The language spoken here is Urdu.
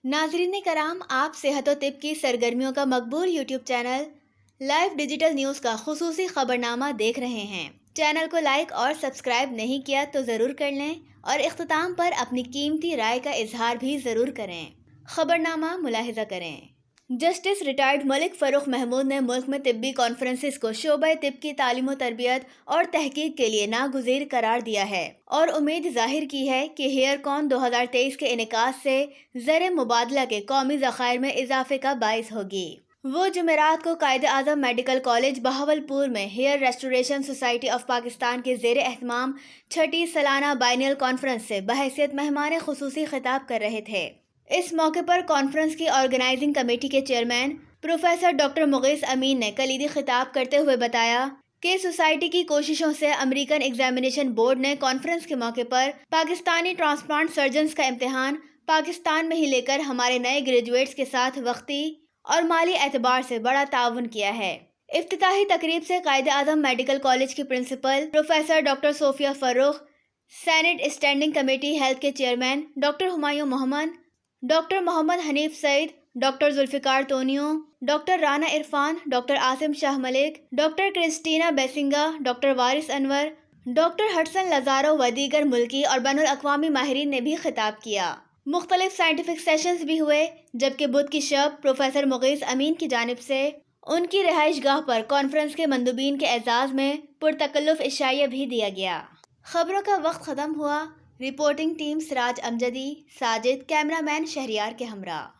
ناظرین کرام، آپ صحت و طب کی سرگرمیوں کا مقبول YouTube channel Life Digital News کا خصوصی خبرنامہ دیکھ رہے ہیں۔ چینل کو لائک اور سبسکرائب نہیں کیا تو ضرور کر لیں اور اختتام پر اپنی قیمتی رائے کا اظہار بھی ضرور کریں۔ خبرنامہ ملاحظہ کریں۔ جسٹس ریٹائرڈ ملک فاروق محمود نے ملک میں طبی کانفرنسز کو شعبۂ طب کی تعلیم و تربیت اور تحقیق کے لیے ناگزیر قرار دیا ہے اور امید ظاہر کی ہے کہ ہیئرکون 2023 کے انعقاد سے زر مبادلہ کے قومی ذخائر میں اضافے کا باعث ہوگی۔ وہ جمعرات کو قائد اعظم میڈیکل کالج بہاولپور میں hair restoration society of Pakistan کے زیر اہتمام چھٹی سالانہ بائنیل کانفرنس سے بحیثیت مہمان خصوصی خطاب کر رہے تھے۔ اس موقع پر کانفرنس کی آرگنائزنگ کمیٹی کے چیئرمین پروفیسر ڈاکٹر مغیث امین نے کلیدی خطاب کرتے ہوئے بتایا کہ سوسائٹی کی کوششوں سے امریکن ایگزامینیشن بورڈ نے کانفرنس کے موقع پر پاکستانی ٹرانسپلانٹ سرجنز کا امتحان پاکستان میں ہی لے کر ہمارے نئے گریجویٹس کے ساتھ وقتی اور مالی اعتبار سے بڑا تعاون کیا ہے۔ افتتاحی تقریب سے قائد اعظم میڈیکل کالج کی principal professor doctor Sofia Farrukh, senate standing committee health کے chairman doctor Humayun Muhammad, doctor Muhammad Hanif Saeed, doctor Zulfiqar Tunio, doctor Rana Irfan, doctor Asim Shah Malik, doctor Christina Besinga, doctor Waris Anwar, doctor Hudson لازارو و دیگر ملکی اور بین الاقوامی ماہرین نے بھی خطاب کیا۔ مختلف سائنٹیفک سیشنز بھی ہوئے، جبکہ بدھ کی شب پروفیسر مغیث امین کی جانب سے ان کی رہائش گاہ پر کانفرنس کے مندوبین کے اعزاز میں پرتکلف عشائیہ بھی دیا گیا۔ خبروں کا وقت ختم ہوا۔ رپورٹنگ ٹیم سراج امجدی، ساجد، کیمرہ مین شہریار کے ہمراہ۔